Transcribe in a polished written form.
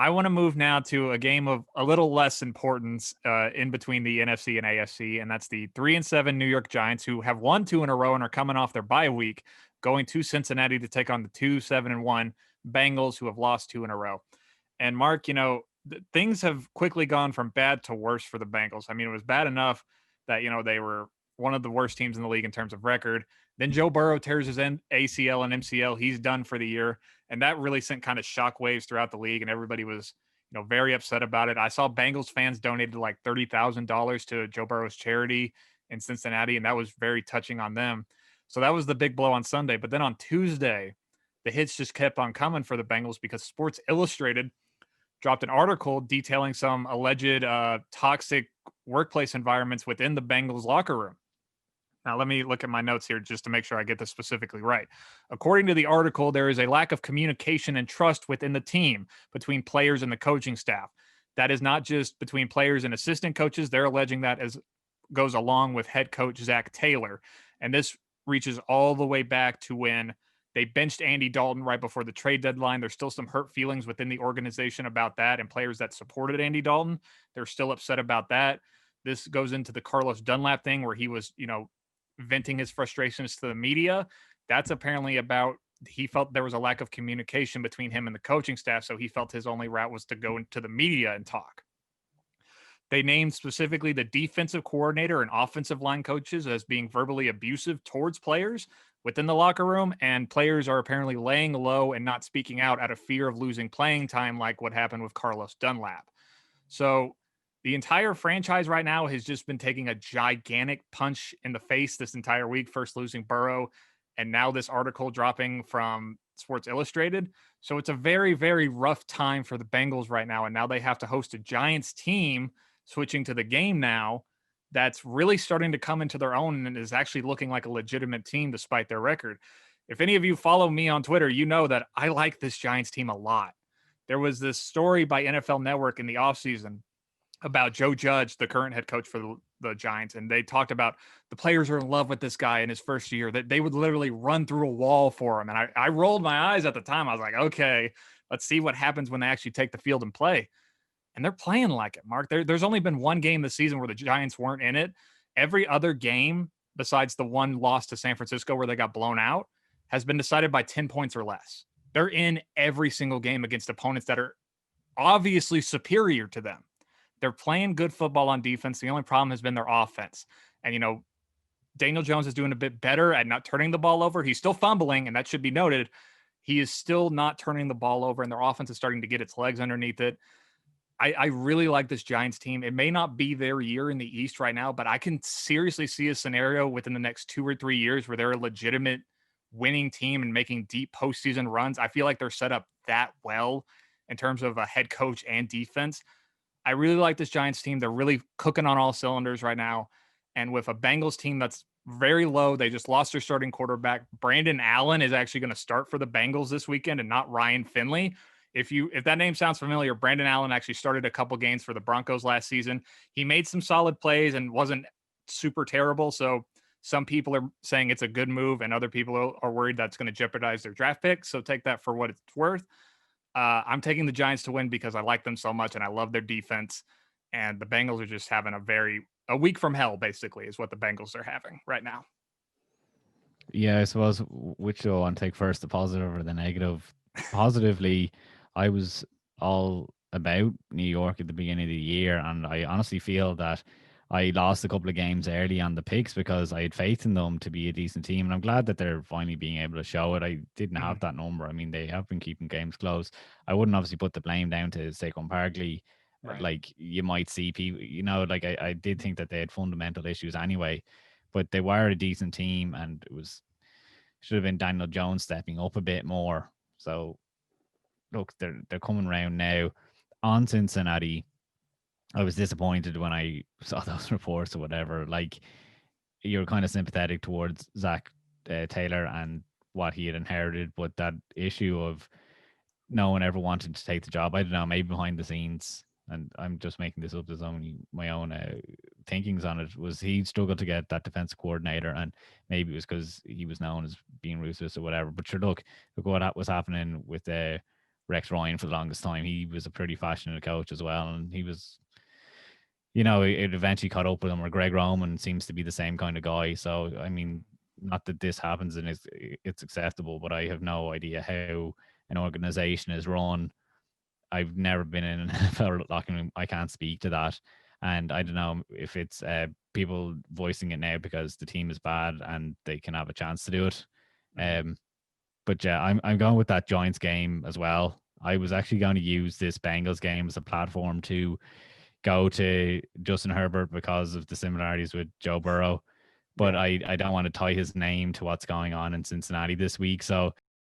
I want to move now to a game of a little less importance in between the NFC and AFC, and that's the 3-7 New York Giants, who have won two in a row and are coming off their bye week, going to Cincinnati to take on the 2-7-1 Bengals, who have lost two in a row. And Mark, things have quickly gone from bad to worse for the Bengals. I mean, it was bad enough that they were one of the worst teams in the league in terms of record. Then Joe Burrow tears his ACL and MCL. He's done for the year. And that really sent kind of shockwaves throughout the league. And everybody was, very upset about it. I saw Bengals fans donated like $30,000 to Joe Burrow's charity in Cincinnati. And that was very touching on them. So that was the big blow on Sunday. But then on Tuesday, the hits just kept on coming for the Bengals because Sports Illustrated dropped an article detailing some alleged toxic workplace environments within the Bengals locker room. Now, let me look at my notes here just to make sure I get this specifically right. According to the article, there is a lack of communication and trust within the team between players and the coaching staff. That is not just between players and assistant coaches. They're alleging that as goes along with head coach Zach Taylor. And this reaches all the way back to when they benched Andy Dalton right before the trade deadline. There's still some hurt feelings within the organization about that, and players that supported Andy Dalton, they're still upset about that. This goes into the Carlos Dunlap thing where he was, venting his frustrations to the media. That's apparently about he felt there was a lack of communication between him and the coaching staff, so he felt his only route was to go into the media and talk. They named specifically the defensive coordinator and offensive line coaches as being verbally abusive towards players within the locker room, and players are apparently laying low and not speaking out of fear of losing playing time, like what happened with Carlos Dunlap. So the entire franchise right now has just been taking a gigantic punch in the face this entire week, first losing Burrow, and now this article dropping from Sports Illustrated. So it's a very, very rough time for the Bengals right now, and now they have to host a Giants team switching to the game now that's really starting to come into their own and is actually looking like a legitimate team despite their record. If any of you follow me on Twitter, you know that I like this Giants team a lot. There was this story by NFL Network in the offseason about Joe Judge, the current head coach for the Giants, and they talked about the players are in love with this guy in his first year, that they would literally run through a wall for him. And I rolled my eyes at the time. I was like, okay, let's see what happens when they actually take the field and play. And they're playing like it, Mark. There's only been one game this season where the Giants weren't in it. Every other game, besides the one loss to San Francisco where they got blown out, has been decided by 10 points or less. They're in every single game against opponents that are obviously superior to them. They're playing good football on defense. The only problem has been their offense. And, Daniel Jones is doing a bit better at not turning the ball over. He's still fumbling, and that should be noted. He is still not turning the ball over, and their offense is starting to get its legs underneath it. I really like this Giants team. It may not be their year in the East right now, but I can seriously see a scenario within the next 2 or 3 years where they're a legitimate winning team and making deep postseason runs. I feel like they're set up that well in terms of a head coach and defense. I really like this Giants team. They're really cooking on all cylinders right now. And with a Bengals team that's very low, they just lost their starting quarterback. Brandon Allen is actually going to start for the Bengals this weekend and not Ryan Finley. If that name sounds familiar, Brandon Allen actually started a couple games for the Broncos last season. He made some solid plays and wasn't super terrible. So some people are saying it's a good move, and other people are worried that's going to jeopardize their draft pick. So take that for what it's worth. I'm taking the Giants to win because I like them so much and I love their defense. And the Bengals are just having a week from hell, basically, is what the Bengals are having right now. Yeah, I suppose which do I want to take first, the positive or the negative? Positively, I was all about New York at the beginning of the year, and I honestly feel that I lost a couple of games early on the picks because I had faith in them to be a decent team, and I'm glad that they're finally being able to show it. I didn't have that number. I mean, they have been keeping games close. I wouldn't obviously put the blame down to Saquon Barkley. Right. Like you might see people, like I did think that they had fundamental issues anyway, but they were a decent team, and it should have been Daniel Jones stepping up a bit more. So look, they're coming around now. On Cincinnati, I was disappointed when I saw those reports or whatever. Like, you're kind of sympathetic towards Zach Taylor and what he had inherited, but that issue of no one ever wanted to take the job, I don't know, maybe behind the scenes, and I'm just making this up as my own thinkings on it, was he struggled to get that defensive coordinator, and maybe it was because he was known as being ruthless or whatever. But sure, look what was happening with Rex Ryan for the longest time. He was a pretty passionate coach as well, and he was, you know, it eventually caught up with him. Or Greg Roman seems to be the same kind of guy. So I mean, not that this happens and it's acceptable, but I have no idea how an organization is run. I've never been in an NFL locker room. I can't speak to that. And I don't know if it's people voicing it now because the team is bad and they can have a chance to do it. But yeah, I'm going with that Giants game as well. I was actually going to use this Bengals game as a platform to go to Justin Herbert because of the similarities with Joe Burrow. But I don't want to tie his name to what's going on in Cincinnati this week. So